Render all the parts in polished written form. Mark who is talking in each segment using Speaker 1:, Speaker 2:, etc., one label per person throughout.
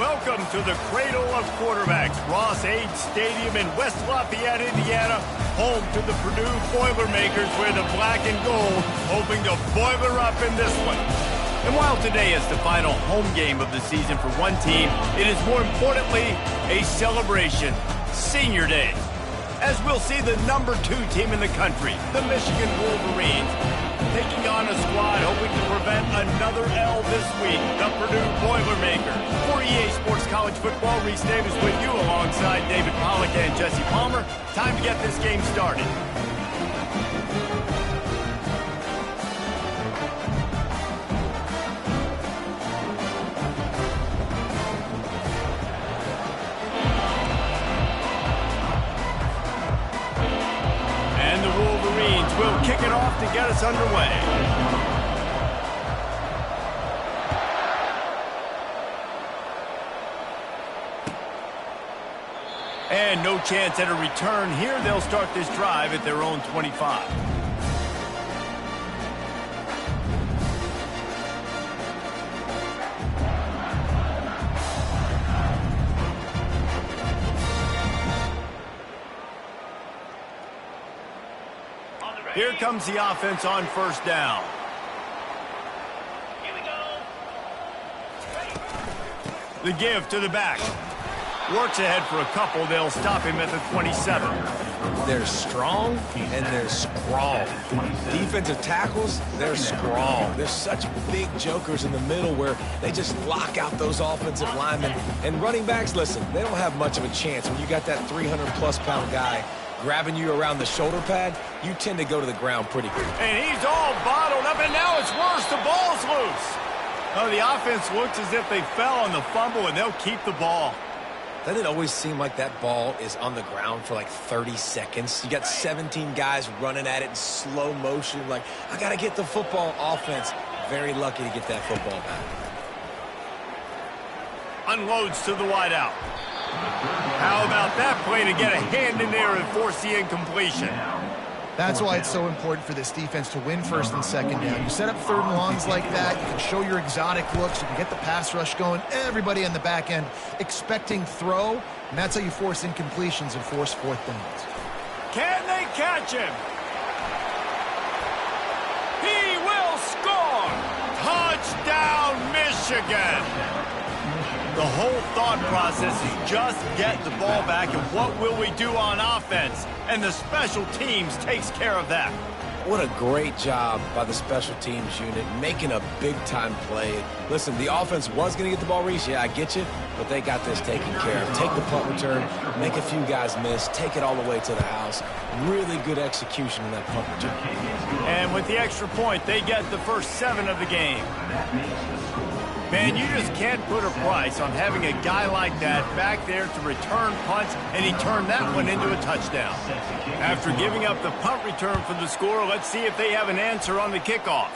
Speaker 1: Welcome to the cradle of quarterbacks, Ross-Ade Stadium in West Lafayette, Indiana, home to the Purdue Boilermakers, where the black and gold hoping to boiler up in this one. And while today is the final home game of the season for one team, it is more importantly a celebration, Senior Day, as we'll see the number 2 team in the country, the Michigan Wolverines, taking on a squad hoping to prevent another L this week, the Purdue Boilermakers. For EA Sports College Football, Reese Davis with you alongside David Pollack and Jesse Palmer. Time to get this game started. We'll kick it off to get us underway. And no chance at a return here. They'll start this drive at their own 25. Here comes the offense on first down.
Speaker 2: Here we go.
Speaker 1: The give to the back. Works ahead for a couple. They'll stop him at the 27.
Speaker 3: They're strong and they're scrawl. Defensive tackles, they're scrawl. They're such big jokers in the middle where they just lock out those offensive linemen. And running backs, listen, they don't have much of a chance. When you got that 300-plus pound guy grabbing you around the shoulder pad, you tend to go to the ground pretty quick.
Speaker 1: And he's all bottled up, and now it's worse. The ball's loose. Oh, the offense looks as if they fell on the fumble, and they'll keep the ball.
Speaker 3: Doesn't it always seem like that ball is on the ground for like 30 seconds? You got 17 guys running at it in slow motion. Like, I got to get the football. Offense, very lucky to get that football back.
Speaker 1: Unloads to the wideout. How about that play to get a hand in there and force the incompletion?
Speaker 4: That's why it's so important for this defense to win first and second down. You set up third and longs like that, you can show your exotic looks, you can get the pass rush going, everybody on the back end expecting throw, and that's how you force incompletions and force fourth downs.
Speaker 1: Can they catch him? He will score! Touchdown, Michigan! The whole thought process is just get the ball back, and what will we do on offense? And the special teams takes care of that.
Speaker 3: What a great job by the special teams unit, making a big-time play. Listen, the offense was going to get the ball, Reese. Yeah, I get you, but they got this taken care of. Take the punt return, make a few guys miss, take it all the way to the house. Really good execution in that punt return.
Speaker 1: And with the extra point, they get the first 7 of the game. Man, you just can't put a price on having a guy like that back there to return punts, and he turned that one into a touchdown. After giving up the punt return for the score, let's see if they have an answer on the kickoff.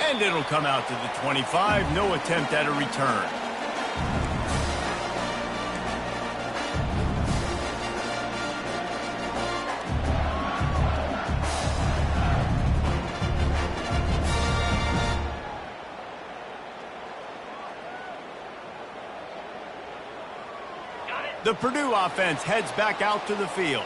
Speaker 1: And it'll come out to the 25, no attempt at a return. The Purdue offense heads back out to the field.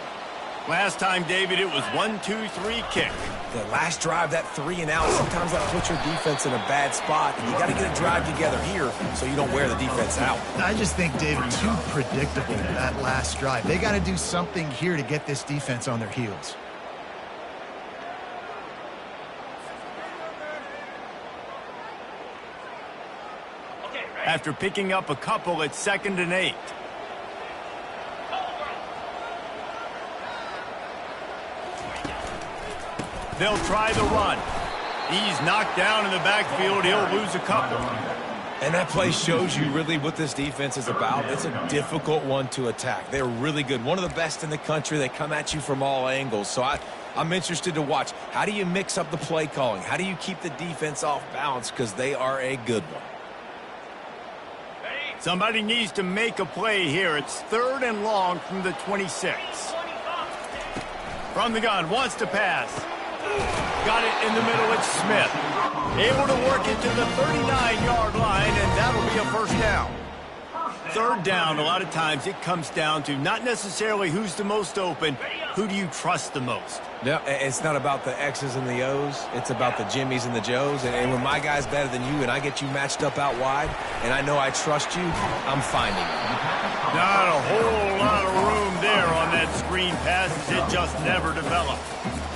Speaker 1: Last time, David, it was 1-2-3 kick.
Speaker 3: The last drive, that 3 and out, sometimes that puts your defense in a bad spot, and you got to get a drive together here so you don't wear the defense out.
Speaker 4: I just think, David, too predictable, that last drive. They got to do something here to get this defense on their heels.
Speaker 1: After picking up a couple, it's 2nd and 8. They'll try the run. He's knocked down in the backfield. He'll lose a couple.
Speaker 3: And that play shows you really what this defense is about. It's a difficult one to attack. They're really good. One of the best in the country. They come at you from all angles. So I'm interested to watch. How do you mix up the play calling? How do you keep the defense off balance? Because they are a good one.
Speaker 1: Somebody needs to make a play here. It's 3rd and long from the 26. From the gun, wants to pass. Got it in the middle, it's Smith. Able to work it to the 39-yard line, and that'll be a first down. Third down, a lot of times it comes down to not necessarily who's the most open, who do you trust the most?
Speaker 3: No, it's not about the X's and the O's. It's about the Jimmies and the Joes. And when my guy's better than you and I get you matched up out wide and I know I trust you, I'm finding you.
Speaker 1: Not a whole lot of room there on that screen pass as it just never developed.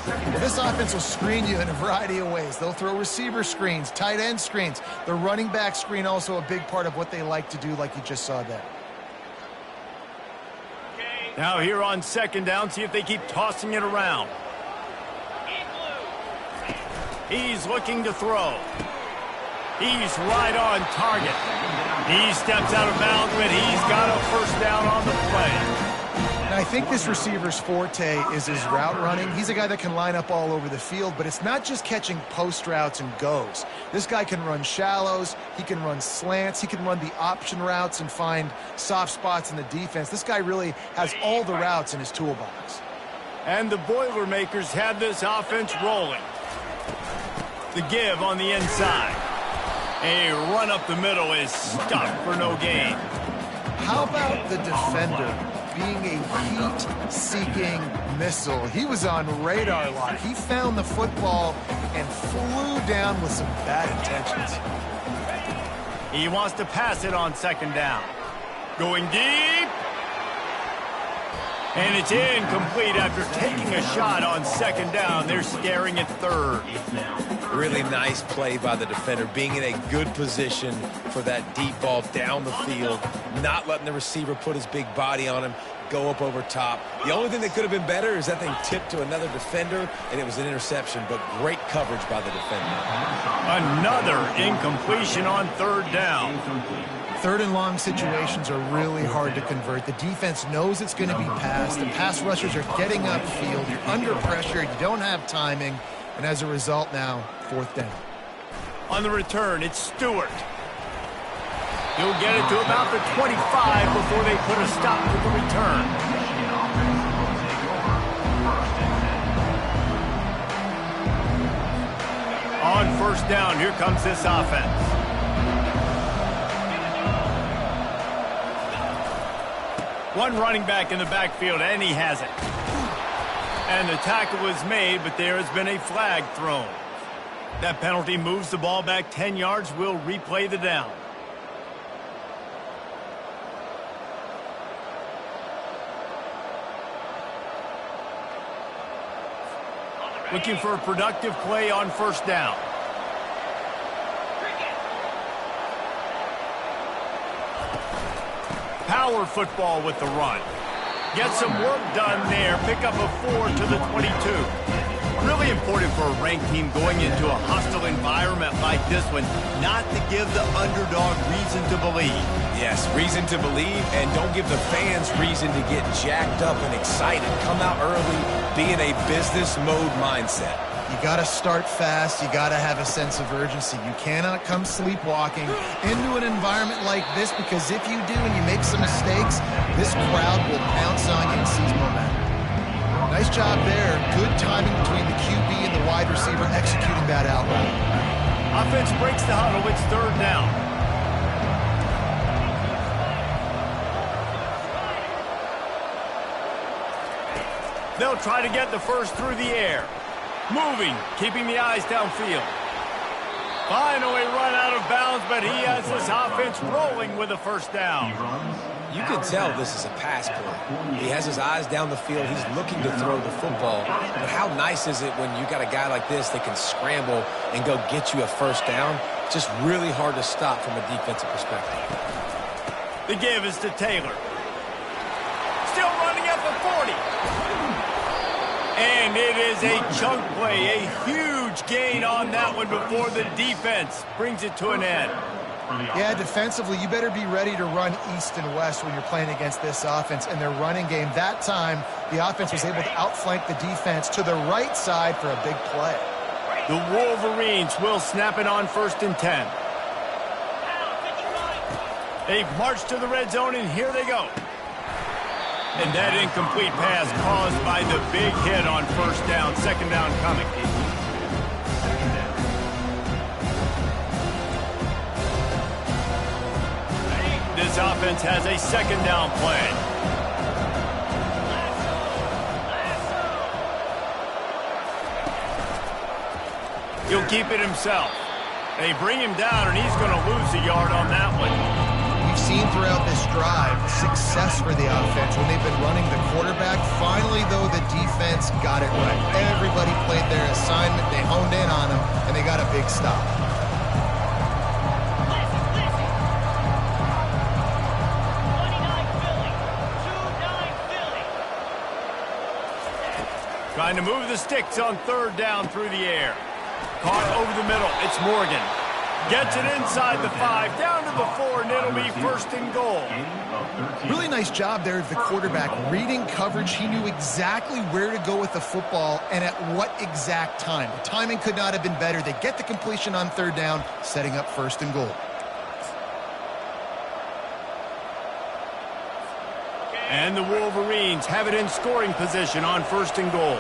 Speaker 4: Well, this offense will screen you in a variety of ways. They'll throw receiver screens, tight end screens. The running back screen also a big part of what they like to do, like you just saw there.
Speaker 1: Now here on second down, see if they keep tossing it around. He's looking to throw. He's right on target. He steps out of bounds, but he's got a first down on the play.
Speaker 4: I think this receiver's forte is his route running. He's a guy that can line up all over the field, but it's not just catching post routes and goes. This guy can run shallows, he can run slants, he can run the option routes and find soft spots in the defense. This guy really has all the routes in his toolbox.
Speaker 1: And the Boilermakers have this offense rolling. The give on the inside. A run up the middle is stuck for no gain.
Speaker 4: How about the defender being a heat-seeking missile? He was on radar lock. He found the football and flew down with some bad intentions.
Speaker 1: He wants to pass it on second down. Going deep. And it's incomplete after taking a shot on second down. They're staring at third.
Speaker 3: Really nice play by the defender, being in a good position for that deep ball down the field, not letting the receiver put his big body on him, go up over top. The only thing that could have been better is that thing tipped to another defender, and it was an interception, but great coverage by the defender.
Speaker 1: Another incompletion on third down.
Speaker 4: Third and long situations are really hard to convert. The defense knows it's going to be passed. The pass rushers are getting upfield. You're under pressure. You don't have timing. And as a result now, fourth down.
Speaker 1: On the return, it's Stewart. He'll get it to about the 25 before they put a stop to the return. On first down, here comes this offense. One running back in the backfield, and he has it. And the tackle was made, but there has been a flag thrown. That penalty moves the ball back 10 yards. We'll replay the down. Looking for a productive play on first down. Power football with the run. Get some work done there. Pick up a 4 to the 22. Really important for a ranked team going into a hostile environment like this one, not to give the underdog reason to believe.
Speaker 3: Yes, reason to believe, and don't give the fans reason to get jacked up and excited. Come out early, be in a business mode mindset.
Speaker 4: You got to start fast. You got to have a sense of urgency. You cannot come sleepwalking into an environment like this, because if you do and you make some mistakes, this crowd will pounce on you and seize momentum. Nice job there. Good timing between the QB and the wide receiver executing that out route.
Speaker 1: Offense breaks the huddle. It's third down. They'll try to get the first through the air. Moving, keeping the eyes downfield. Finally run out of bounds, but he has this offense rolling with a first down.
Speaker 3: You can tell this is a pass play. He has his eyes down the field. He's looking to throw the football. But how nice is it when you got a guy like this that can scramble and go get you a first down? Just really hard to stop from a defensive perspective.
Speaker 1: The give is to Taylor. Still running at the 40. And it is a chunk play, a huge gain on that one before the defense brings it to an end.
Speaker 4: Yeah, defensively, you better be ready to run east and west when you're playing against this offense and their running game. That time, the offense was able to outflank the defense to the right side for a big play.
Speaker 1: The Wolverines will snap it on 1st and 10. They've marched to the red zone, and here they go. And that incomplete pass caused by the big hit on first down. Second down coming. This offense has a second down plan. He'll keep it himself. They bring him down, and he's going to lose a yard on that one.
Speaker 4: We've seen throughout this drive success for the offense when they've been running the quarterback. Finally, though, the defense got it right. Everybody played their assignment. They honed in on him, and they got a big stop.
Speaker 1: Trying to move the sticks on third down through the air. Caught over the middle. It's Morgan. Gets it inside the 5, down to the 4, and it'll be first and goal.
Speaker 4: Really nice job there of the quarterback. Reading coverage, he knew exactly where to go with the football and at what exact time. The timing could not have been better. They get the completion on third down, setting up first and goal.
Speaker 1: And the Wolverines have it in scoring position on first and goal.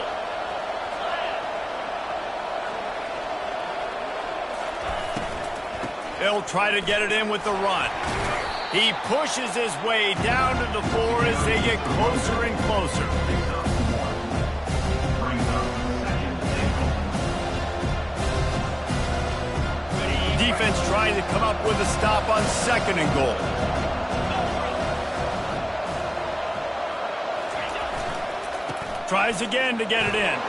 Speaker 1: They'll try to get it in with the run. He pushes his way down to the 4 as they get closer and closer. Defense trying to come up with a stop on second and goal. Tries again to get it in.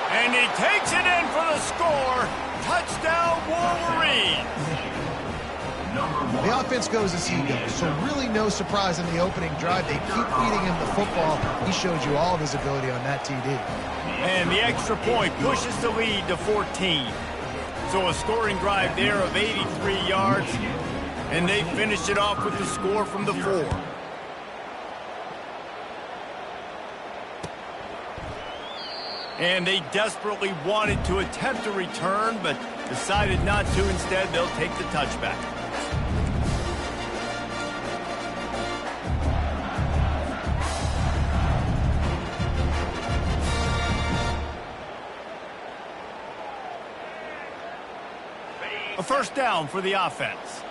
Speaker 1: And he takes it in for the score. Touchdown, Wolverines.
Speaker 4: The offense goes as he goes, so really no surprise in the opening drive. They keep feeding him the football. He showed you all of his ability on that TD.
Speaker 1: And the extra point pushes the lead to 14. So a scoring drive there of 83 yards, and they finished it off with the score from the 4. And they desperately wanted to attempt a return, but decided not to. Instead, they'll take the touchback. A first down for the offense.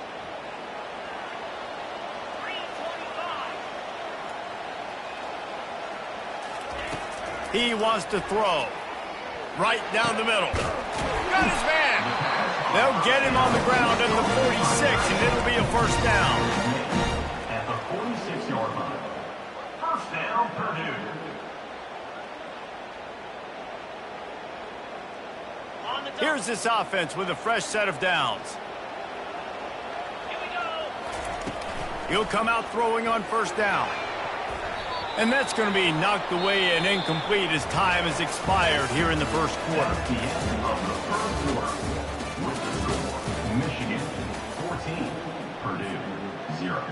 Speaker 1: He wants to throw. Right down the middle. Got his man. They'll get him on the ground at the 46, and it'll be a first down.
Speaker 2: At the 46-yard line. First down, Purdue.
Speaker 1: Here's this offense with a fresh set of downs. He'll come out throwing on first down. And that's going to be knocked away and incomplete as time has expired here in the first quarter.
Speaker 2: The end of the first quarter. With the score, Michigan 14, Purdue 0.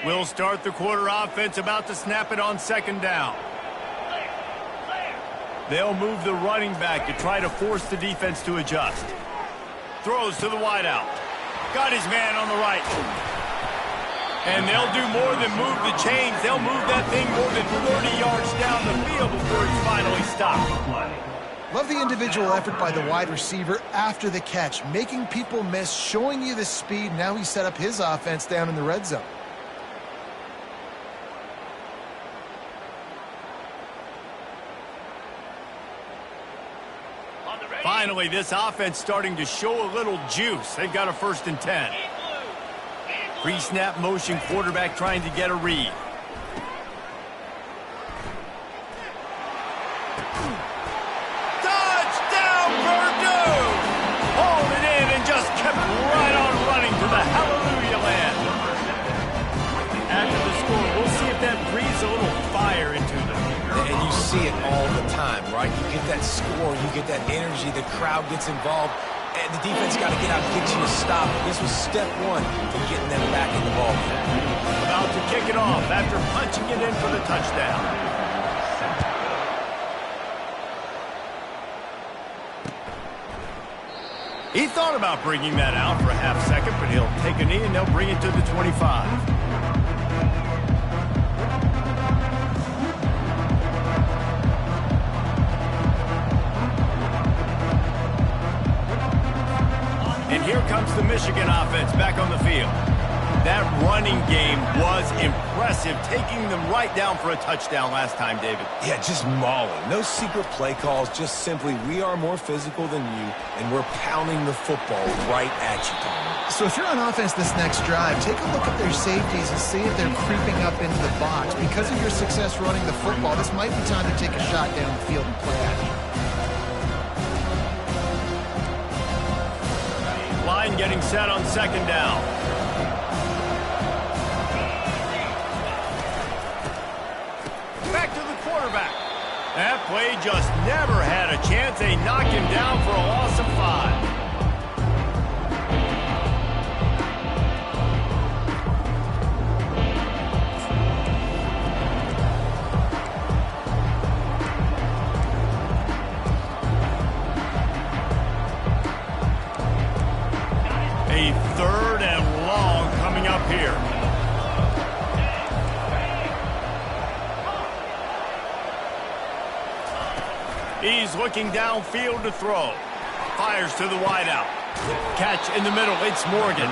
Speaker 1: We'll start the quarter offense, about to snap it on second down. They'll move the running back to try to force the defense to adjust. Throws to the wideout. Got his man on the right. And they'll do more than move the chains. They'll move that thing more than 30 yards down the field before it's finally stopped.
Speaker 4: Love the individual effort by the wide receiver after the catch, making people miss, showing you the speed. Now he set up his offense down in the red zone.
Speaker 1: Finally, this offense starting to show a little juice. They've got a 1st and 10. Pre-snap motion quarterback trying to get a read. Touchdown, Purdue! Hauled it in and just kept right on running to the hallelujah land. After the score, we'll see if that breathes a little fire into them.
Speaker 3: And you see it all the time, right? You get that score, you get that energy, the crowd gets involved, and the defense got to get out and get you a stop. This was step 1 to getting them back in the ball game.
Speaker 1: About to kick it off after punching it in for the touchdown. He thought about bringing that out for a half second, but he'll take a knee and they'll bring it to the 25. comes the Michigan offense back on the field. That running game was impressive, taking them right down for a touchdown last time, David.
Speaker 3: Yeah, just mauling. No secret play calls, just simply we are more physical than you, and we're pounding the football right at you, Tom.
Speaker 4: So if you're on offense this next drive, take a look at their safeties and see if they're creeping up into the box. Because of your success running the football, this might be time to take a shot down the field and play action.
Speaker 1: Line getting set on second down. Back to the quarterback. That play just never had a chance. They knock him down for a loss of 5. A 3rd and long coming up here. He's looking downfield to throw. Fires to the wideout. Catch in the middle. It's Morgan.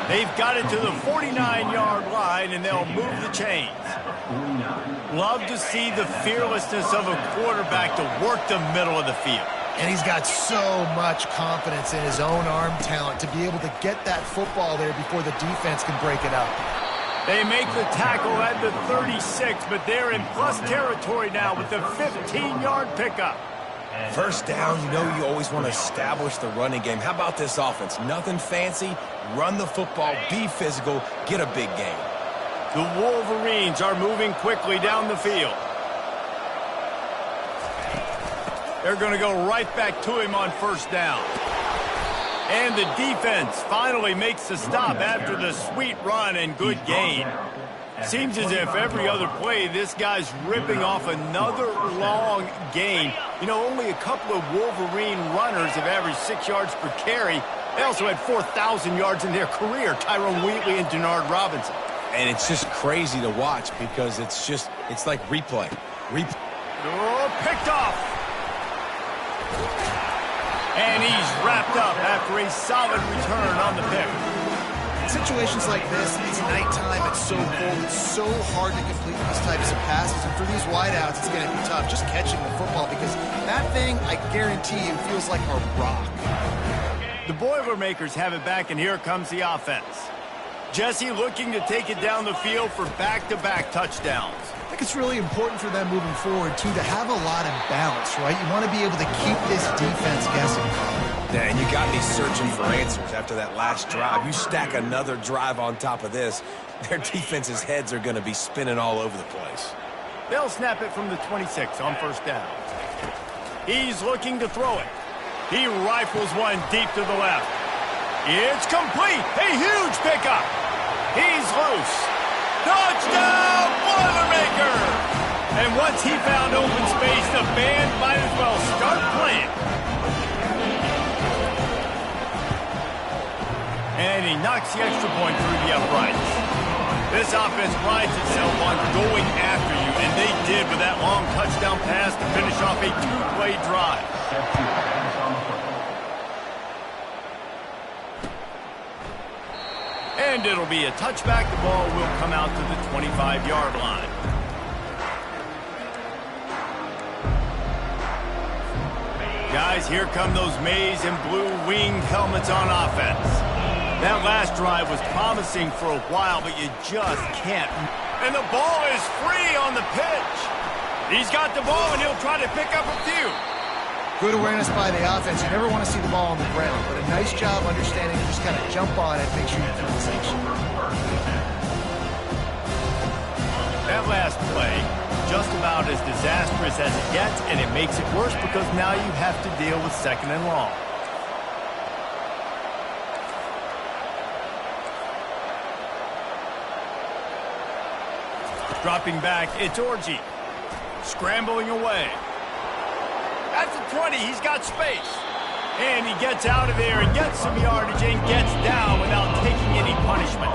Speaker 1: They've got it to the 49-yard line, and they'll move the chains. Love to see the fearlessness of a quarterback to work the middle of the field.
Speaker 4: And he's got so much confidence in his own arm talent to be able to get that football there before the defense can break it up.
Speaker 1: They make the tackle at the 36, but they're in plus territory now with the 15-yard pickup.
Speaker 3: First down, you know you always want to establish the running game. How about this offense? Nothing fancy. Run the football, be physical, get a big gain.
Speaker 1: The Wolverines are moving quickly down the field. They're going to go right back to him on first down. And the defense finally makes the stop after the sweet run and good gain. Seems as if every other play, this guy's ripping off another long gain. You know, only a couple of Wolverine runners have averaged 6 yards per carry. They also had 4,000 yards in their career, Tyrone Wheatley and Denard Robinson.
Speaker 3: And it's just crazy to watch because it's like replay.
Speaker 1: Oh, picked off. And he's wrapped up after a solid return on the pick.
Speaker 4: In situations like this, it's nighttime, it's so cold, it's so hard to complete these types of passes. And for these wideouts, it's going to be tough just catching the football because that thing, I guarantee you, feels like a rock.
Speaker 1: The Boilermakers have it back, and here comes the offense. Jesse looking to take it down the field for back-to-back touchdowns.
Speaker 4: I think it's really important for them moving forward, too, to have a lot of balance, right? You want to be able to keep this defense guessing.
Speaker 3: Yeah, and you got me searching for answers after that last drive. You stack another drive on top of this, their defense's heads are going to be spinning all over the place.
Speaker 1: They'll snap it from the 26 on first down. He's looking to throw it. He rifles one deep to the left. It's complete. A huge pickup. He's loose. Touchdown, Boilermaker! And once he found open space, the band might as well start playing. And he knocks the extra point through the uprights. This offense prides itself on going after you, and they did with that long touchdown pass to finish off a 2-play drive. And it'll be a touchback. The ball will come out to the 25-yard line. Guys, here come those maize and blue winged helmets on offense. That last drive was promising for a while, but you just can't. And the ball is free on the pitch. He's got the ball, and he'll try to pick up a few.
Speaker 4: Good awareness by the offense. You never want to see the ball on the ground, but a nice job understanding to just kind of jump on it, make sure you feel the section.
Speaker 1: That last play, just about as disastrous as it gets, and it makes it worse because now you have to deal with second and long. Dropping back, it's Orji. Scrambling away. At the 20, he's got space. And he gets out of there and gets some yardage and gets down without taking any punishment.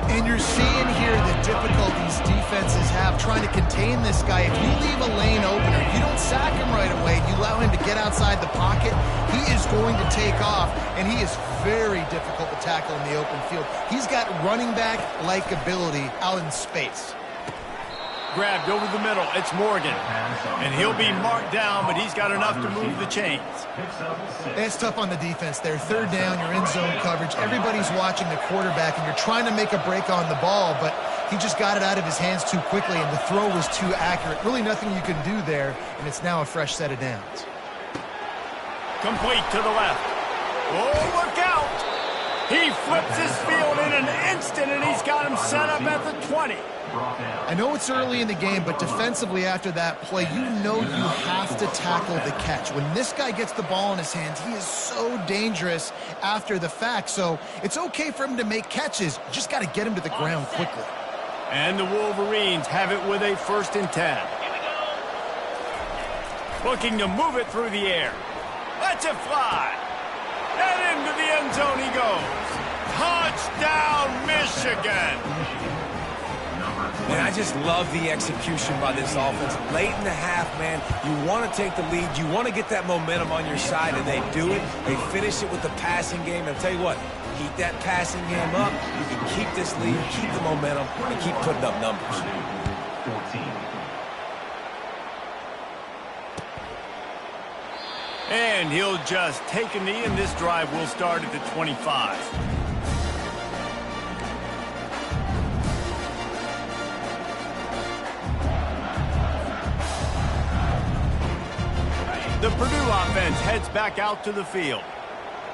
Speaker 4: And you're seeing here the difficulties defenses have trying to contain this guy. If you leave a lane open or you don't sack him right away, you allow him want him to get outside the pocket, he is going to take off, and he is very difficult to tackle in the open field. He's got running back-like ability out in space.
Speaker 1: Grabbed over the middle. It's Morgan. And he'll be marked down, but he's got enough to move the chains.
Speaker 4: It's tough on the defense there. Third down, you're in zone coverage. Everybody's watching the quarterback, and you're trying to make a break on the ball, but he just got it out of his hands too quickly, and the throw was too accurate. Really nothing you can do there, and it's now a fresh set of downs.
Speaker 1: Complete to the left. Oh, look out! He flips his field in an instant, and he's got him set up at the 20.
Speaker 4: I know it's early in the game, but defensively after that play, you know you have to tackle the catch. When this guy gets the ball in his hands, he is so dangerous after the fact. So it's okay for him to make catches. You just got to get him to the ground quickly.
Speaker 1: And the Wolverines have it with a 1st and 10. Looking to move it through the air. Let's it fly. And into the end zone he goes. Touchdown, Michigan.
Speaker 3: Man, I just love the execution by this offense. Late in the half, man, you want to take the lead. You want to get that momentum on your side, and they do it. They finish it with the passing game. And I'll tell you what, keep that passing game up. You can keep this lead, keep the momentum, and keep putting up numbers.
Speaker 2: 14.
Speaker 1: And he'll just take a knee, and this drive will start at the 25. The Purdue offense heads back out to the field.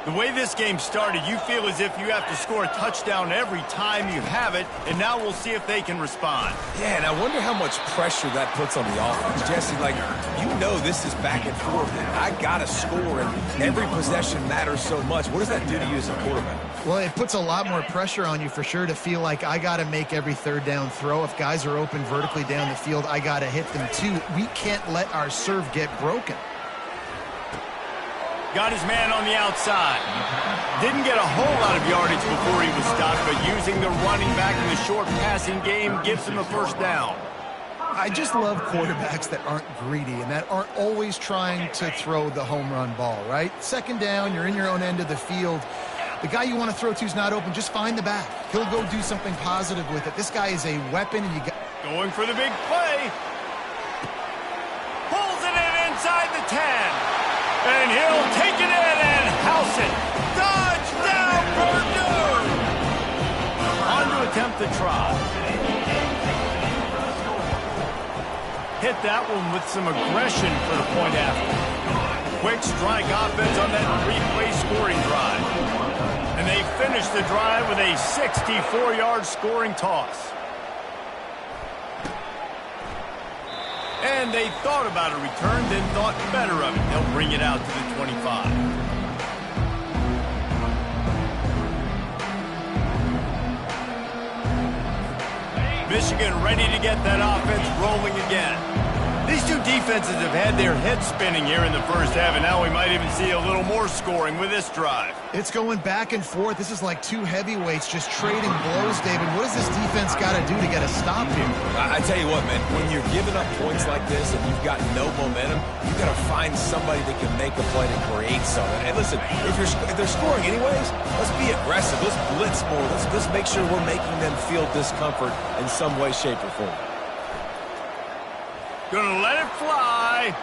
Speaker 1: The way this game started, you feel as if you have to score a touchdown every time you have it, and now we'll see if they can respond.
Speaker 3: Yeah, and I wonder how much pressure that puts on the offense. Jesse, like, you know this is back and forth, and I got to score, and every possession matters so much. What does that do to you as a quarterback?
Speaker 4: Well, it puts a lot more pressure on you for sure to feel like I got to make every third down throw. If guys are open vertically down the field, I got to hit them too. We can't let our serve get broken.
Speaker 1: Got his man on the outside. Didn't get a whole lot of yardage before he was stopped, but using the running back in the short passing game gives him a 1st down.
Speaker 4: I just love quarterbacks that aren't greedy and that aren't always trying to throw the home run ball, right? 2nd down, you're in your own end of the field. The guy you want to throw to is not open. Just find the back. He'll go do something positive with it. This guy is a weapon, and you got...
Speaker 1: Going for the big play. Pulls it in inside the 10. And he'll take it in and house it. Touchdown, Purdue! On to attempt the try. Hit that one with some aggression for the point after. Quick strike offense on that 3-play scoring drive. And they finish the drive with a 64-yard scoring toss. And they thought about a return, then thought better of it. They'll bring it out to the 25. Michigan ready to get that offense rolling again. These two defenses have had their heads spinning here in the 1st half, and now we might even see a little more scoring with this drive.
Speaker 4: It's going back and forth. This is like two heavyweights just trading blows, David. What does this defense got to do to get a stop here?
Speaker 3: I tell you what, man, when you're giving up points like this and you've got no momentum, you've got to find somebody that can make a play to create something. And listen, if they're scoring anyways, let's be aggressive. Let's blitz more. Let's make sure we're making them feel discomfort in some way, shape, or form.
Speaker 1: Gonna let it fly.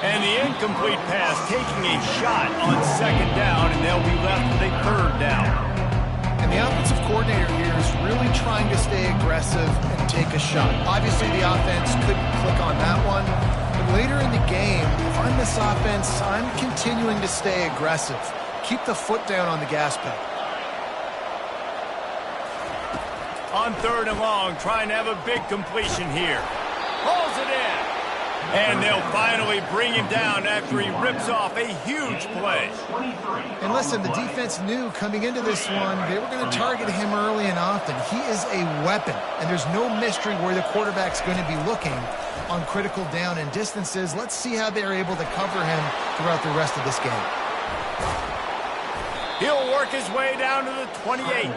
Speaker 1: And the incomplete pass taking a shot on 2nd down, and they'll be left with a 3rd down.
Speaker 4: And the offensive coordinator here is really trying to stay aggressive and take a shot. Obviously, the offense couldn't click on that one. But later in the game, if I'm this offense, I'm continuing to stay aggressive. Keep the foot down on the gas pedal.
Speaker 1: On 3rd and long, trying to have a big completion here. Pulls it in. And they'll finally bring him down after he rips off a huge play.
Speaker 4: And listen, the defense knew coming into this one, they were going to target him early and often. He is a weapon, and there's no mystery where the quarterback's going to be looking on critical down and distances. Let's see how they're able to cover him throughout the rest of this game.
Speaker 1: He'll work his way down to the 28.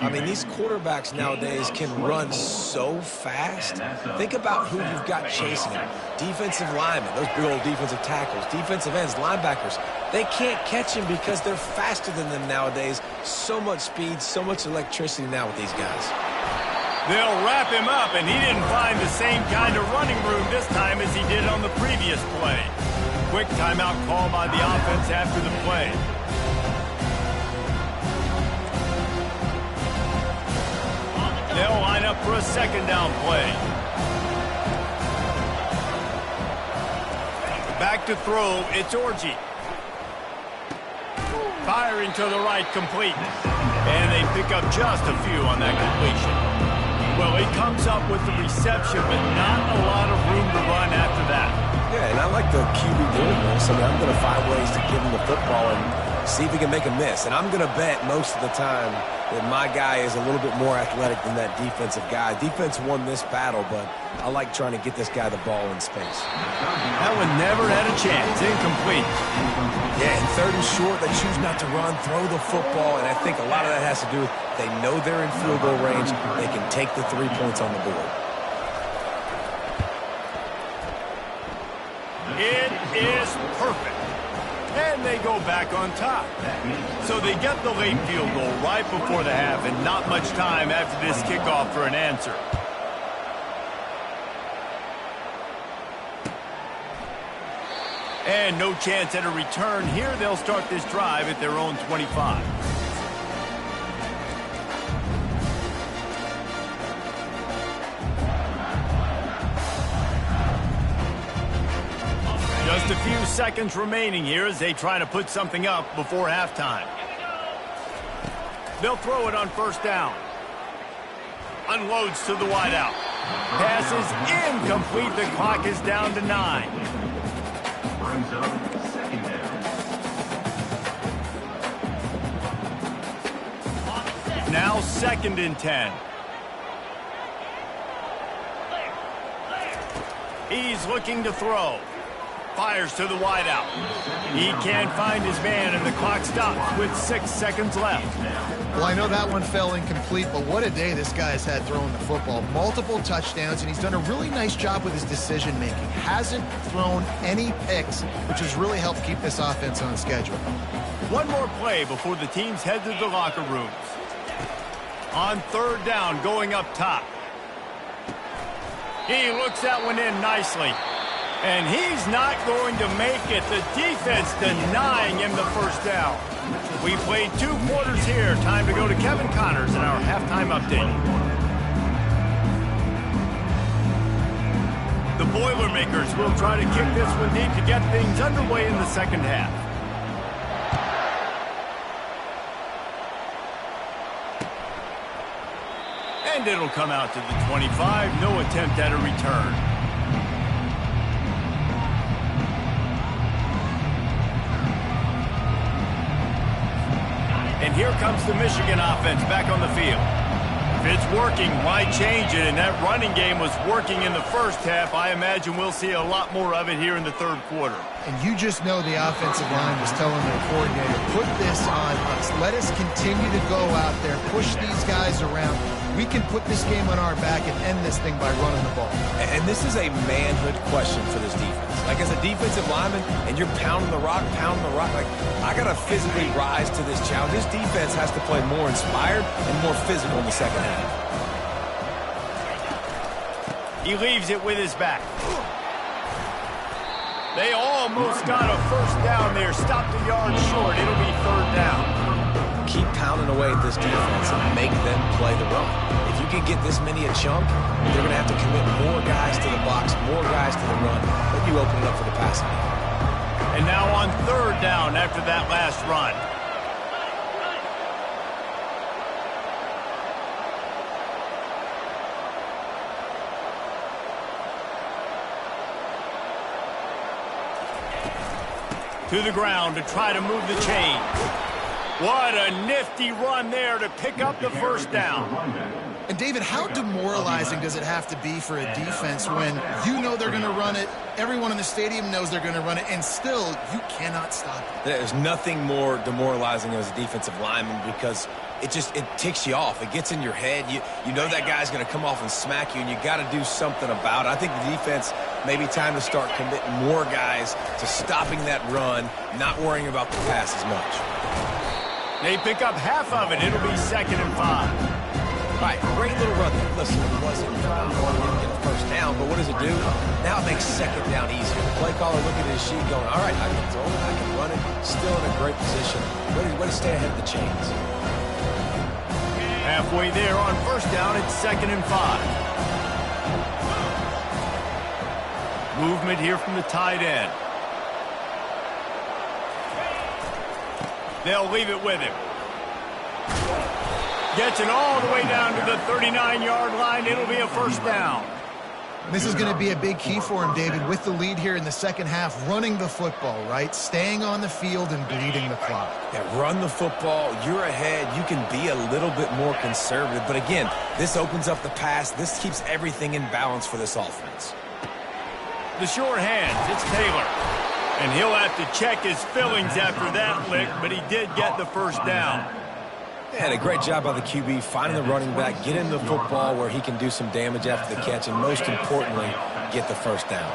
Speaker 3: I mean, these quarterbacks nowadays can run so fast. Think about who you've got chasing him. Defensive linemen, those big old defensive tackles, defensive ends, linebackers. They can't catch him because they're faster than them nowadays. So much speed, so much electricity now with these guys.
Speaker 1: They'll wrap him up, and he didn't find the same kind of running room this time as he did on the previous play. Quick timeout call by the offense after the play. They'll line up for a second down play. Back to throw, it's Orji. Firing to the right, complete. And they pick up just a few on that completion. Well, he comes up with the reception, but not a lot of room to run after that.
Speaker 3: Yeah, and I like the QB doing this. I mean, I'm going to find ways to give him the football and see if he can make a miss. And I'm going to bet most of the time that my guy is a little bit more athletic than that defensive guy. Defense won this battle, but I like trying to get this guy the ball in space.
Speaker 1: That one never had a chance. Incomplete.
Speaker 3: Yeah, and third and short, they choose not to run, throw the football, and I think a lot of that has to do with they know they're in field goal range. They can take the 3 points on the board.
Speaker 1: It is perfect. And they go back on top. So they get the late field goal right before the half, and not much time after this kickoff for an answer. And no chance at a return here. They'll start this drive at their own 25. Just a few seconds remaining here as they try to put something up before halftime. They'll throw it on first down. Unloads to the wideout. Pass is incomplete. The clock is down to 9.
Speaker 2: Brings up second down.
Speaker 1: Now 2nd and 10. He's looking to throw. Fires to the wideout. He can't find his man, and the clock stops with 6 seconds left.
Speaker 4: Well, I know that one fell incomplete, but what a day this guy has had throwing the football. Multiple touchdowns, and he's done a really nice job with his decision-making. Hasn't thrown any picks, which has really helped keep this offense on schedule.
Speaker 1: One more play before the teams head to the locker rooms. On third down, going up top. He looks that one in nicely. And he's not going to make it. The defense denying him the first down. We played 2 quarters here. Time to go to Kevin Connors in our halftime update. The Boilermakers will try to kick this one deep to get things underway in the second half. And it'll come out to the 25. No attempt at a return. And here comes the Michigan offense back on the field. If it's working, why change it? And that running game was working in the first half. I imagine we'll see a lot more of it here in the third quarter.
Speaker 4: And you just know the offensive line was telling their coordinator, put this on us. Let us continue to go out there, push these guys around. We can put this game on our back and end this thing by running the ball.
Speaker 3: And this is a manhood question for this defense. Like, as a defensive lineman, and you're pounding the rock, like, I got to physically rise to this challenge. This defense has to play more inspired and more physical in the second half.
Speaker 1: He leaves it with his back. They almost got a first down there. Stopped a yard short. It'll be third down.
Speaker 3: Keep pounding away at this defense and make them play the run. If you can get this many a chunk, they're going to have to commit more guys to the box, more guys to the run. Then you open it up for the passing game.
Speaker 1: And now on third down after that last run. To the ground to try to move the chains. What a nifty run there to pick up the first down.
Speaker 4: And David, how demoralizing does it have to be for a defense when you know they're going to run it, everyone in the stadium knows they're going to run it, and still you cannot stop it?
Speaker 3: There's nothing more demoralizing as a defensive lineman because it ticks you off. It gets in your head. You know that guy's going to come off and smack you, and you got to do something about it. I think the defense maybe time to start committing more guys to stopping that run, not worrying about the pass as much.
Speaker 1: They pick up half of it. It'll be 2nd and 5.
Speaker 3: All right, great little run there. Listen, it wasn't phenomenal, didn't get a first down, but what does it do? Now it makes 2nd down easier. The play caller looking at his sheet going, all right, I can throw it, I can run it. Still in a great position. Way to stay ahead of the chains.
Speaker 1: Halfway there on 1st down, it's 2nd and 5. Movement here from the tight end. They'll leave it with him. Gets it all the way down to the 39-yard line. It'll be a 1st down.
Speaker 4: This is going to be a big key for him, David, with the lead here in the second half, running the football, right? Staying on the field and bleeding the clock.
Speaker 3: Yeah, run the football. You're ahead. You can be a little bit more conservative. But again, this opens up the pass. This keeps everything in balance for this offense.
Speaker 1: The short hands, it's Taylor. And he'll have to check his fillings after that lick, but he did get the 1st down.
Speaker 3: Yeah, a great job by the QB, finding the running back, get in the football where he can do some damage after the catch, and most importantly, get the 1st down.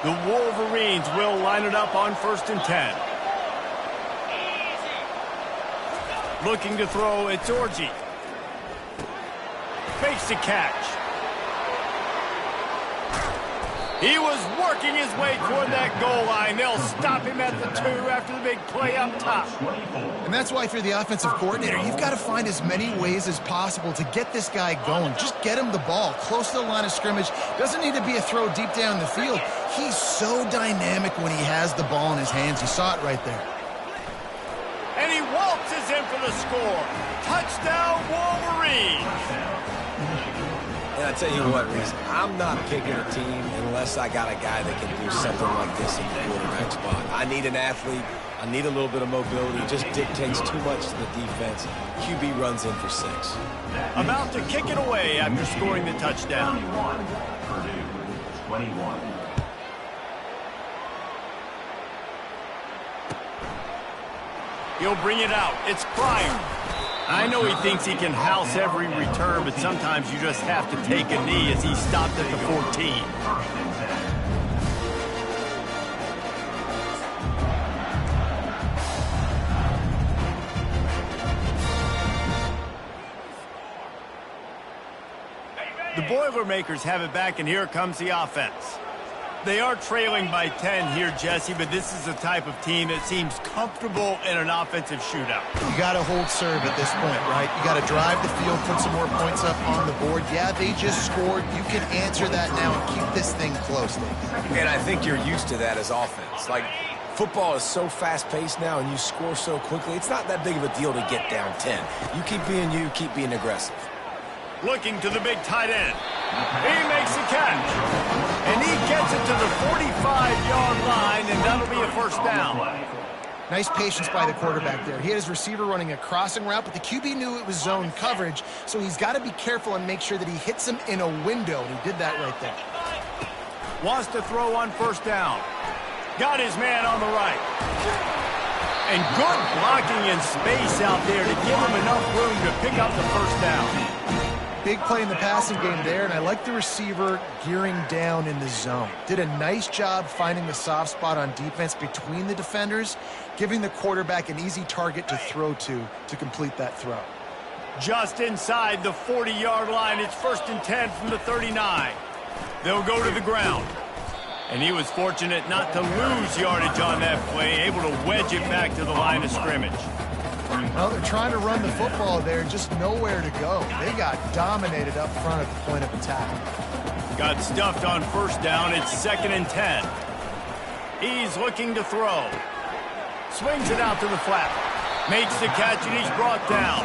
Speaker 1: The Wolverines will line it up on 1st and 10. Looking to throw, it's Orji. Fakes the catch. He was working his way toward that goal line. They'll stop him at the 2 after the big play up top.
Speaker 4: And that's why if you're the offensive coordinator, you've got to find as many ways as possible to get this guy going. Just get him the ball close to the line of scrimmage. Doesn't need to be a throw deep down the field. He's so dynamic when he has the ball in his hands. You saw it right there.
Speaker 1: And he waltzes in for the score. Touchdown, Wolverines.
Speaker 3: And I tell you what, Reese, I'm not picking a team unless I got a guy that can do something like this in the quarterback spot. I need an athlete. I need a little bit of mobility. It just dictates too much to the defense. QB runs in for 6.
Speaker 1: About to kick it away after scoring the touchdown.
Speaker 2: 21. Purdue, 21.
Speaker 1: He'll bring it out. It's Pryor. I know he thinks he can house every return, but sometimes you just have to take a knee as he stopped at the 14. The Boilermakers have it back, and here comes the offense. They are trailing by 10 here, Jesse, but this is the type of team that seems comfortable in an offensive shootout.
Speaker 4: You got to hold serve at this point, right? You got to drive the field, put some more points up on the board. Yeah, they just scored. You can answer that now and keep this thing close.
Speaker 3: And I think you're used to that as offense. Like, football is so fast-paced now, and you score so quickly. It's not that big of a deal to get down 10. You keep being you, keep being aggressive.
Speaker 1: Looking to the big tight end. He makes the catch. And he gets it to the 45-yard line, and that'll be a 1st down.
Speaker 4: Nice patience by the quarterback there. He had his receiver running a crossing route, but the QB knew it was zone coverage, so he's got to be careful and make sure that he hits him in a window. He did that right there.
Speaker 1: Wants to throw on 1st down. Got his man on the right. And good blocking in space out there to give him enough room to pick up the 1st down.
Speaker 4: Big play in the passing game there, and I like the receiver gearing down in the zone. Did a nice job finding the soft spot on defense between the defenders, giving the quarterback an easy target to throw to complete that throw.
Speaker 1: Just inside the 40-yard line, it's 1st and 10 from the 39. They'll go to the ground. And he was fortunate not to lose yardage on that play, able to wedge it back to the line of scrimmage.
Speaker 4: Well, they're trying to run the football there, just nowhere to go. They got dominated up front at the point of attack.
Speaker 1: Got stuffed on 1st down. It's 2nd and 10. He's looking to throw. Swings it out to the flat. Makes the catch, and he's brought down.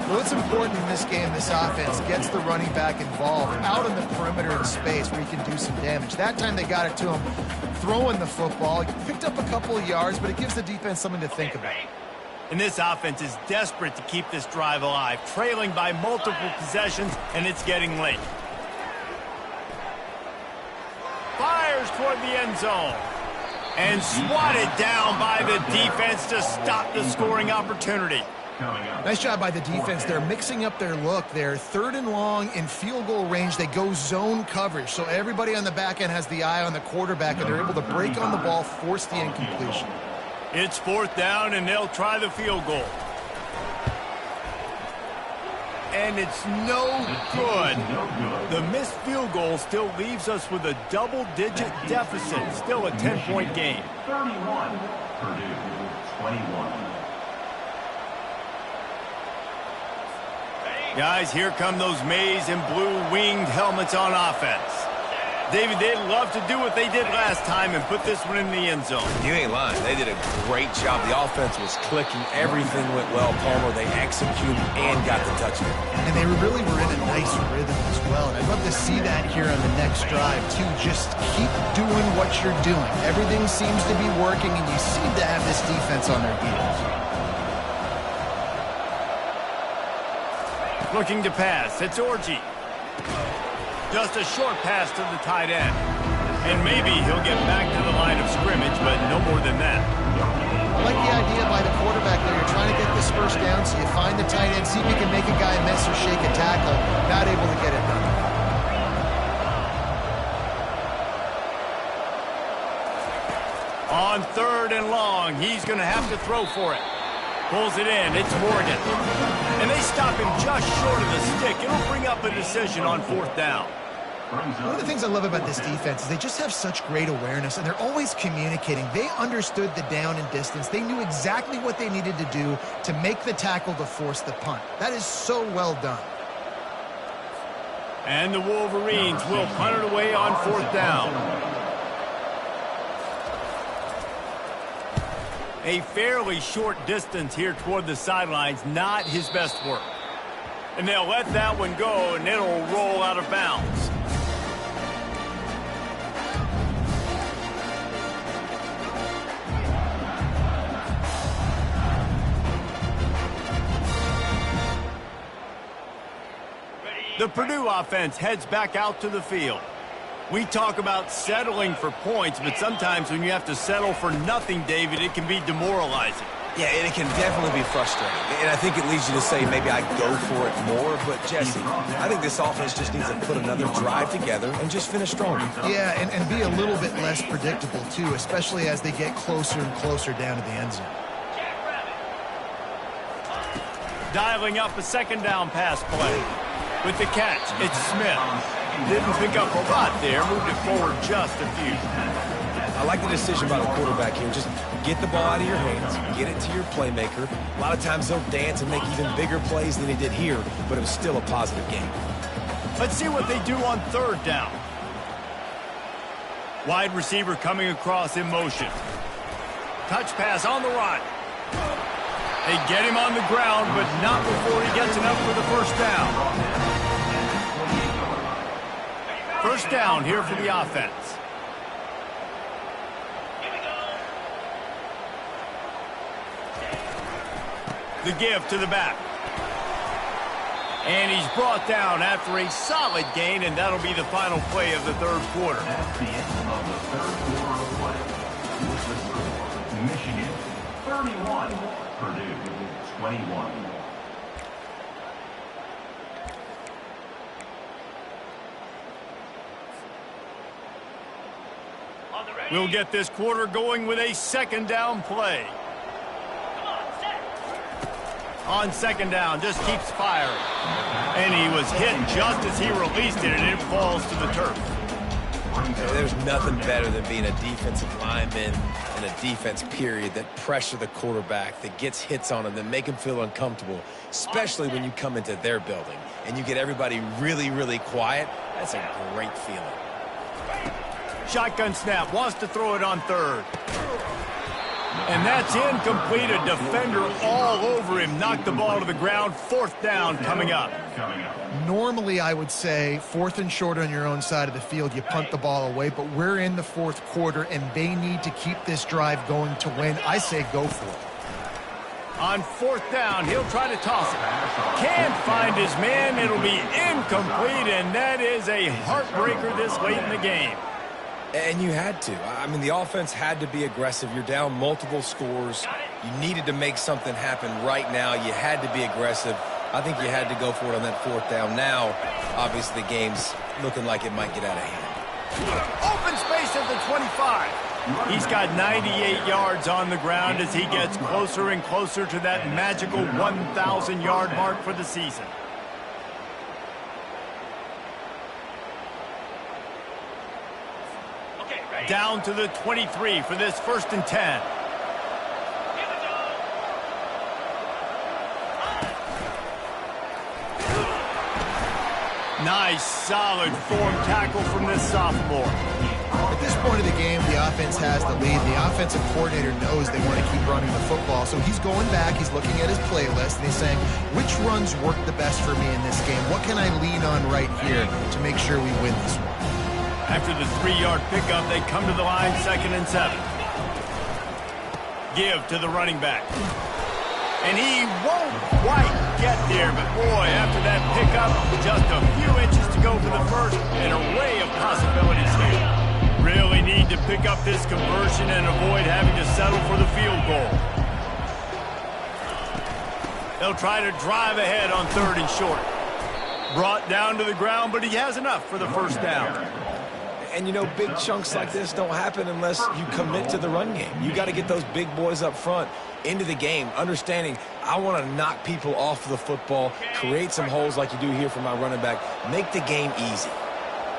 Speaker 4: Well, it's important in this game, this offense gets the running back involved out in the perimeter in space where he can do some damage. That time they got it to him throwing the football. He picked up a couple of yards, but it gives the defense something to think about.
Speaker 1: And this offense is desperate to keep this drive alive, trailing by multiple possessions, and it's getting late. Fires toward the end zone. And swatted down by the defense to stop the scoring opportunity.
Speaker 4: Nice job by the defense. They're mixing up their look. They're 3rd and long in field goal range. They go zone coverage. So everybody on the back end has the eye on the quarterback, and they're able to break on the ball, force the incompletion.
Speaker 1: It's 4th down, and they'll try the field goal. And it's no good. The missed field goal still leaves us with a double-digit deficit. Still a 10-point game.
Speaker 2: 31, Purdue 21.
Speaker 1: Guys, here come those maize and blue winged helmets on offense. David, they'd love to do what they did last time and put this one in the end zone.
Speaker 3: You ain't lying. They did a great job. The offense was clicking. Everything went well, Palmer. They executed and got the touchdown.
Speaker 4: And they really were in a nice rhythm as well. And I'd love to see that here on the next drive, too. Just keep doing what you're doing. Everything seems to be working, and you seem to have this defense on their heels.
Speaker 1: Looking to pass. It's Orji. Just a short pass to the tight end. And maybe he'll get back to the line of scrimmage, but no more than that.
Speaker 4: I like the idea by the quarterback there. You're trying to get this first down, so you find the tight end, see if you can make a guy miss or shake a tackle. Not able to get it done.
Speaker 1: On 3rd and long, he's going to have to throw for it. Pulls it in. It's Morgan. And they stop him just short of the stick. It'll bring up a decision on 4th down.
Speaker 4: One of the things I love about this defense is they just have such great awareness, and they're always communicating. They understood the down and distance. They knew exactly what they needed to do to make the tackle to force the punt. That is so well done.
Speaker 1: And the Wolverines will punt it away on 4th down. A fairly short distance here toward the sidelines, not his best work. And they'll let that one go, and it'll roll out of bounds. The Purdue offense heads back out to the field. We talk about settling for points, but sometimes when you have to settle for nothing, David, it can be demoralizing.
Speaker 3: Yeah, and it can definitely be frustrating. And I think it leads you to say maybe I go for it more. But, Jesse, I think this offense just needs to put another drive together and just finish stronger.
Speaker 4: Yeah, and be a little bit less predictable, too, especially as they get closer and closer down to the end zone.
Speaker 1: Dialing up a 2nd down pass play. With the catch, it's Smith. Didn't pick up a lot there, moved it forward just a few.
Speaker 3: I like the decision by the quarterback here. Just get the ball out of your hands, get it to your playmaker. A lot of times they'll dance and make even bigger plays than they did here, but it was still a positive game.
Speaker 1: Let's see what they do on 3rd down. Wide receiver coming across in motion. Touch pass on the run. They get him on the ground, but not before he gets enough for the 1st down. 1st down here for the offense. The give to the back. And he's brought down after a solid gain, and that'll be the final play of the 3rd quarter.
Speaker 2: That's the end of the 3rd quarter of play. With the score, Michigan 31, Purdue 21.
Speaker 1: We'll get this quarter going with a 2nd down play. On 2nd down, just keeps firing. And he was hit just as he released it, and it falls to the turf.
Speaker 3: There's nothing better than being a defensive lineman and a defense period that pressure the quarterback, that gets hits on him, that make him feel uncomfortable, especially when you come into their building and you get everybody really, really quiet. That's a great feeling.
Speaker 1: Shotgun snap, wants to throw it on 3rd. And that's incomplete. A defender all over him. Knocked the ball to the ground. 4th down coming up.
Speaker 4: Normally, I would say 4th and short on your own side of the field, you punt the ball away, but we're in the 4th quarter, and they need to keep this drive going to win. I say go for it.
Speaker 1: On 4th down, he'll try to toss it. Can't find his man. It'll be incomplete, and that is a heartbreaker this late in the game.
Speaker 3: And you had to. I mean, the offense had to be aggressive. You're down multiple scores. You needed to make something happen right now. You had to be aggressive. I think you had to go for it on that 4th down. Now, obviously, the game's looking like it might get out of hand.
Speaker 1: Open space at the 25. He's got 98 yards on the ground as he gets closer and closer to that magical 1,000-yard mark for the season. Down to the 23 for this 1st and 10. Nice, solid form tackle from this sophomore.
Speaker 4: At this point of the game, the offense has the lead. The offensive coordinator knows they want to keep running the football, so he's going back, he's looking at his playlist, and he's saying, which runs work the best for me in this game? What can I lean on right here to make sure we win this one?
Speaker 1: After the 3-yard pickup, they come to the line, 2nd and 7. Give to the running back. And he won't quite get there, but boy, after that pickup, just a few inches to go for the first, an array of possibilities here. Really need to pick up this conversion and avoid having to settle for the field goal. They'll try to drive ahead on 3rd and short. Brought down to the ground, but he has enough for the 1st down.
Speaker 3: And, you know, big chunks like this don't happen unless you commit to the run game. You got to get those big boys up front into the game, understanding I want to knock people off the football, create some holes like you do here for my running back, make the game easy.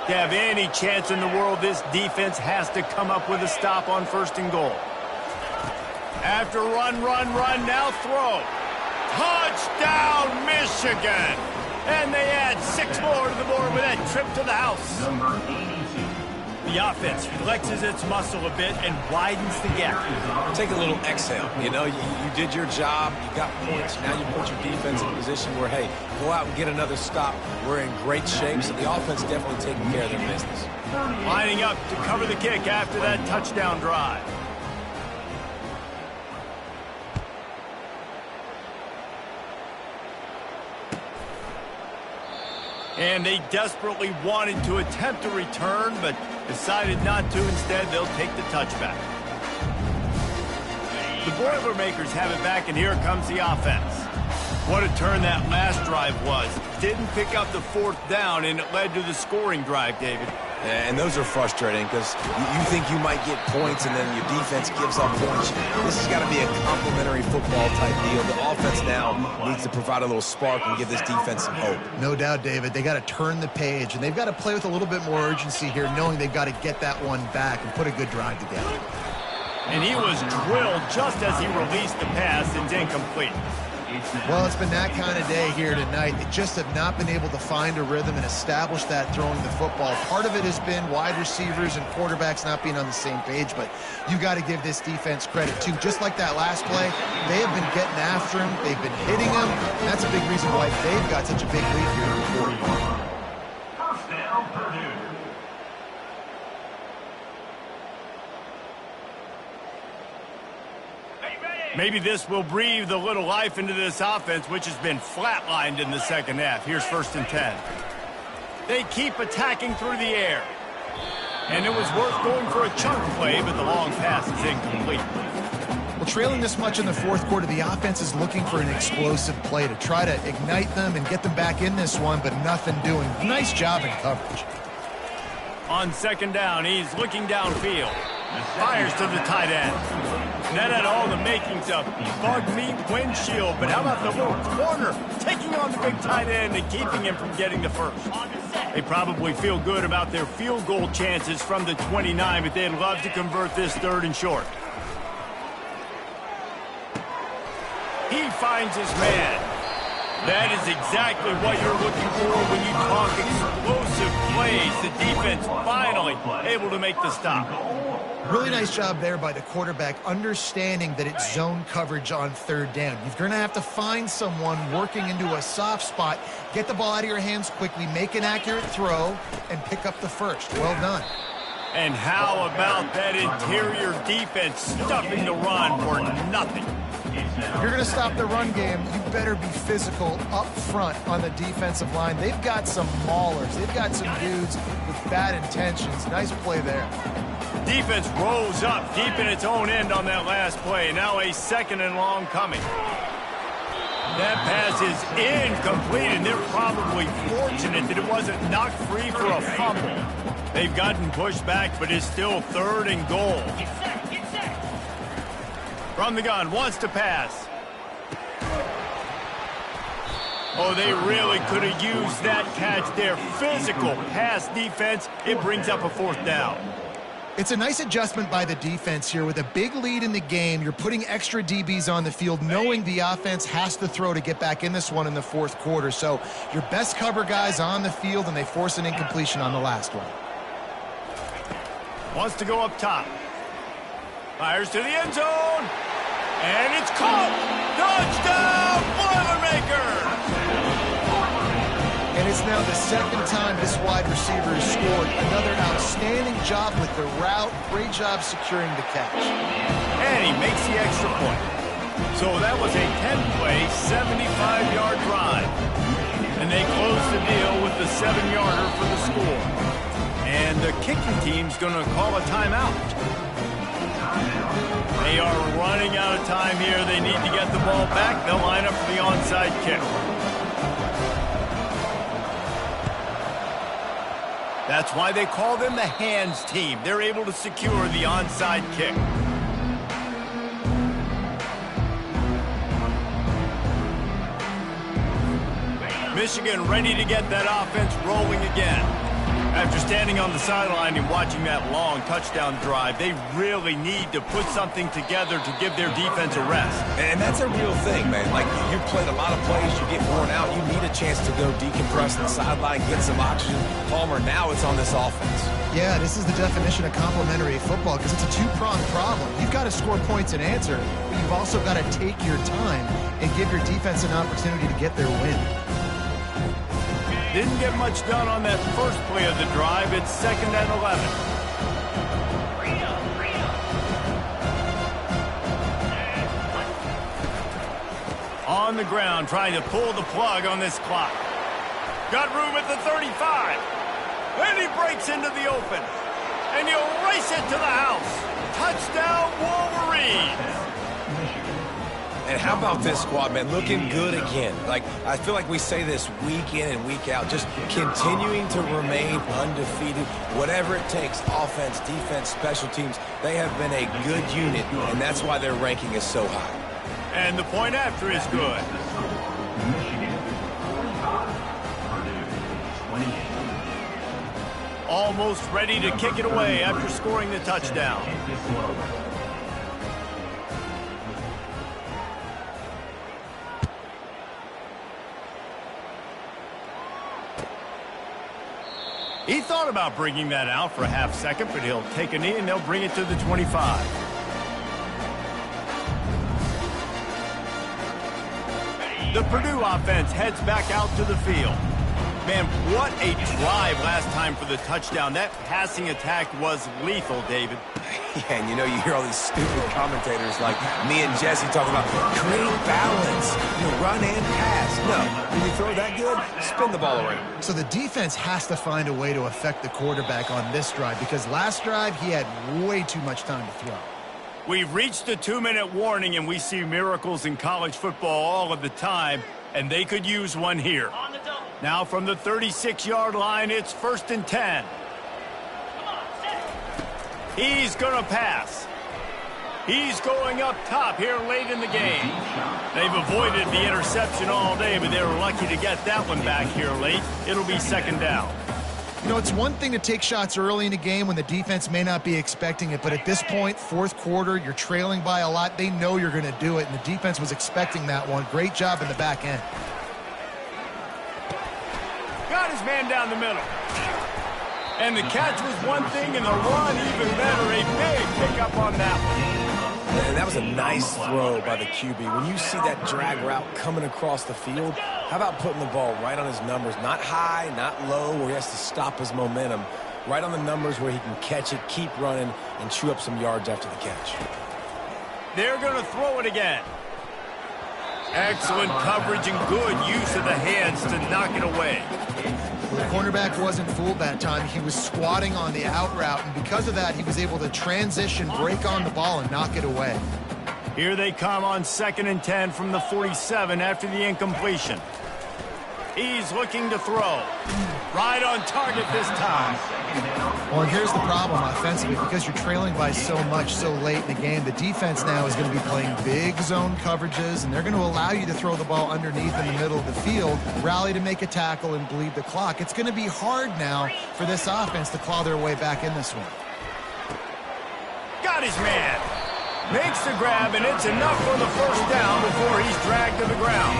Speaker 1: To have any chance in the world, this defense has to come up with a stop on 1st and goal. After run, now throw. Touchdown, Michigan! And they add 6 more to the board with that trip to the house.
Speaker 2: Number 82.
Speaker 1: The offense flexes its muscle a bit and widens the gap.
Speaker 3: Take a little exhale. You know, you did your job. You got points. Now you put your defense in a position where, hey, go out and get another stop. We're in great shape, so the offense definitely taking care of their business.
Speaker 1: Lining up to cover the kick after that touchdown drive. And they desperately wanted to attempt a return, but decided not to. Instead, they'll take the touchback. The Boilermakers have it back, and here comes the offense. What a turn that last drive was. Didn't pick up the 4th down, and it led to the scoring drive, David.
Speaker 3: And those are frustrating because you think you might get points and then your defense gives up points. This has got to be a complementary football type deal. The offense now needs to provide a little spark and give this defense some hope.
Speaker 4: No doubt, David. They got to turn the page, and they've got to play with a little bit more urgency here, knowing they've got to get that one back and put a good drive together.
Speaker 1: And he was drilled just as he released the pass. It's incomplete.
Speaker 4: Well, it's been that kind of day here tonight. They just have not been able to find a rhythm and establish that throwing the football. Part of it has been wide receivers and quarterbacks not being on the same page, but you got to give this defense credit, too. Just like that last play, they have been getting after him. They've been hitting him. That's a big reason why they've got such a big lead here in the fourth quarter.
Speaker 2: First down, Purdue.
Speaker 1: Maybe this will breathe a little life into this offense, which has been flatlined in the 2nd half. Here's 1st and 10. They keep attacking through the air. And it was worth going for a chunk play, but the long pass is incomplete.
Speaker 4: Well, trailing this much in the 4th quarter, the offense is looking for an explosive play to try to ignite them and get them back in this one, but nothing doing. Nice job in coverage.
Speaker 1: On 2nd down, he's looking downfield. Fires to the tight end. That had all the makings of bug meat windshield, but how about the little corner taking on the big tight end and keeping him from getting the first? They probably feel good about their field goal chances from the 29, but they'd love to convert this 3rd and short. He finds his man. That is exactly what you're looking for when you talk explosive plays. The defense finally able to make the stop.
Speaker 4: Really nice job there by the quarterback, understanding that it's zone coverage on 3rd down. You're going to have to find someone working into a soft spot, get the ball out of your hands quickly, make an accurate throw, and pick up the first. Well done.
Speaker 1: And how about that interior defense stuffing the run for nothing?
Speaker 4: If you're going to stop the run game, you better be physical up front on the defensive line. They've got some maulers. They've got some dudes with bad intentions. Nice play there.
Speaker 1: Defense rolls up deep in its own end on that last play. Now a 2nd and long coming. That pass is incomplete, and they're probably fortunate that it wasn't knocked free for a fumble. They've gotten pushed back, but it's still 3rd and goal. From the gun, wants to pass. Oh, they really could have used that catch there. Physical pass defense. It brings up a 4th down.
Speaker 4: It's a nice adjustment by the defense here. With a big lead in the game, you're putting extra DBs on the field, knowing the offense has to throw to get back in this one in the 4th quarter. So your best cover guys on the field, and they force an incompletion on the last one.
Speaker 1: Wants to go up top. Fires to the end zone. And it's caught. Touchdown, Boilermakers!
Speaker 4: And it's now the 2nd time this wide receiver has scored. Another outstanding job with the route. Great job securing the catch.
Speaker 1: And he makes the extra point. So that was a 10-play, 75-yard drive. And they close the deal with the 7-yarder for the score. And the kicking team's going to call a timeout. They are running out of time here. They need to get the ball back. They'll line up for the onside kick. That's why they call them the hands team. They're able to secure the onside kick. Michigan ready to get that offense rolling again. After standing on the sideline and watching that long touchdown drive, they really need to put something together to give their defense a rest.
Speaker 3: And that's a real thing, man. Like, you played a lot of plays, you get worn out, you need a chance to go decompress on the sideline, get some oxygen. Palmer, now it's on this offense.
Speaker 4: Yeah, this is the definition of complementary football, because it's a two-pronged problem. You've got to score points and answer, but you've also got to take your time and give your defense an opportunity to get their win.
Speaker 1: Didn't get much done on that first play of the drive. It's 2nd and 11. On the ground, trying to pull the plug on this clock. Got room at the 35. And he breaks into the open. And he'll race it to the house. Touchdown, Wolverines.
Speaker 3: And how about this squad, man? Looking good again. Like, I feel like we say this week in and week out, just continuing to remain undefeated. Whatever it takes, offense, defense, special teams, they have been a good unit, and that's why their ranking is so high.
Speaker 1: And the point after is good. Almost ready to kick it away after scoring the touchdown. He thought about bringing that out for a half second, but he'll take a knee and they'll bring it to the 25. The Purdue offense heads back out to the field. Man, what a drive last time for the touchdown. That passing attack was lethal, David.
Speaker 3: Yeah, and you know, you hear all these stupid commentators like me and Jesse talking about create balance, run and pass. No, when you throw that good, spin the ball around.
Speaker 4: So the defense has to find a way to affect the quarterback on this drive, because last drive he had way too much time to throw.
Speaker 1: We've reached the 2-minute warning, and we see miracles in college football all of the time, and they could use one here. Now from the 36-yard line, it's 1st and 10. He's going to pass. He's going up top here late in the game. They've avoided the interception all day, but they were lucky to get that one back here late. It'll be 2nd down.
Speaker 4: You know, it's one thing to take shots early in a game when the defense may not be expecting it, but at this point, 4th quarter, you're trailing by a lot. They know you're going to do it, and the defense was expecting that one. Great job in the back end.
Speaker 1: Got his man down the middle. And the catch was one thing, and the run even better. A big pickup on that one.
Speaker 3: And that was a nice throw by the QB. When you see that drag route coming across the field, how about putting the ball right on his numbers? Not high, not low, where he has to stop his momentum. Right on the numbers where he can catch it, keep running, and chew up some yards after the catch.
Speaker 1: They're going to throw it again. Excellent coverage and good use of the hands to knock it away.
Speaker 4: The cornerback wasn't fooled that time. He was squatting on the out route, and because of that, he was able to transition, break on the ball, and knock it away.
Speaker 1: Here they come on 2nd and 10 from the 47 after the incompletion. He's looking to throw. Right on target this time.
Speaker 4: Well, and here's the problem offensively. Because you're trailing by so much so late in the game, the defense now is going to be playing big zone coverages, and they're going to allow you to throw the ball underneath in the middle of the field, rally to make a tackle, and bleed the clock. It's going to be hard now for this offense to claw their way back in this one.
Speaker 1: Got his man. Makes the grab, and it's enough for the first down before he's dragged to the ground.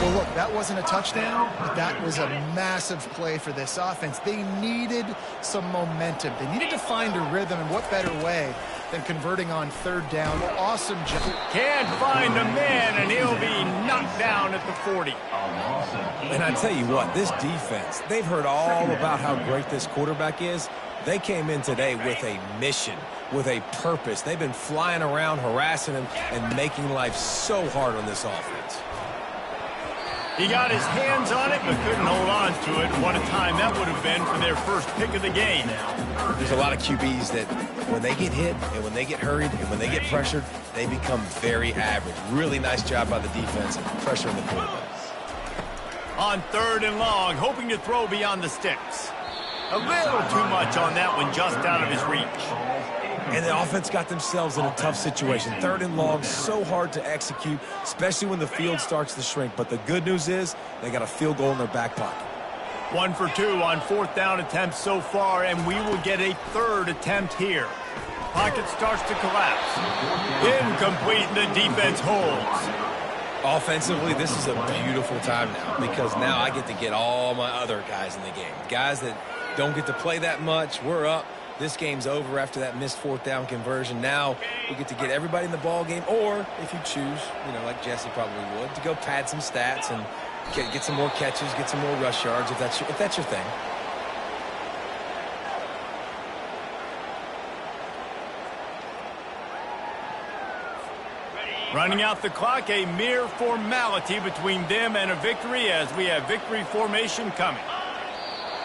Speaker 4: Well, look, that wasn't a touchdown, but that was a massive play for this offense. They needed some momentum. They needed to find a rhythm, and what better way than converting on 3rd down. Awesome job.
Speaker 1: Can't find a man, and he'll be knocked down at the 40.
Speaker 3: And I tell you what, this defense, they've heard all about how great this quarterback is. They came in today with a mission, with a purpose. They've been flying around, harassing him, and making life so hard on this offense.
Speaker 1: He got his hands on it, but couldn't hold on to it. What a time that would have been for their first pick of the game.
Speaker 3: There's a lot of QBs that when they get hit and when they get hurried and when they get pressured, they become very average. Really nice job by the defense and pressuring the quarterback.
Speaker 1: On 3rd and long, hoping to throw beyond the sticks. A little too much on that one, just out of his reach.
Speaker 3: And the offense got themselves in a tough situation. 3rd and long, so hard to execute, especially when the field starts to shrink. But the good news is they got a field goal in their back pocket.
Speaker 1: 1 for 2 on 4th down attempts so far, and we will get a 3rd attempt here. Pocket starts to collapse. Incomplete, the defense holds.
Speaker 3: Offensively, this is a beautiful time now because now I get to get all my other guys in the game. Guys that don't get to play that much, we're up. This game's over after that missed 4th down conversion. Now we get to get everybody in the ball game, or if you choose, like Jesse probably would, to go pad some stats and get some more catches, get some more rush yards if that's your thing.
Speaker 1: Running out the clock, a mere formality between them and a victory as we have victory formation coming.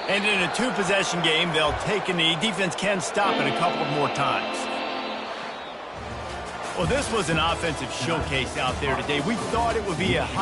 Speaker 1: And in a 2-possession game, they'll take a knee. Defense can stop it a couple more times. Well, this was an offensive showcase out there today. We thought it would be a high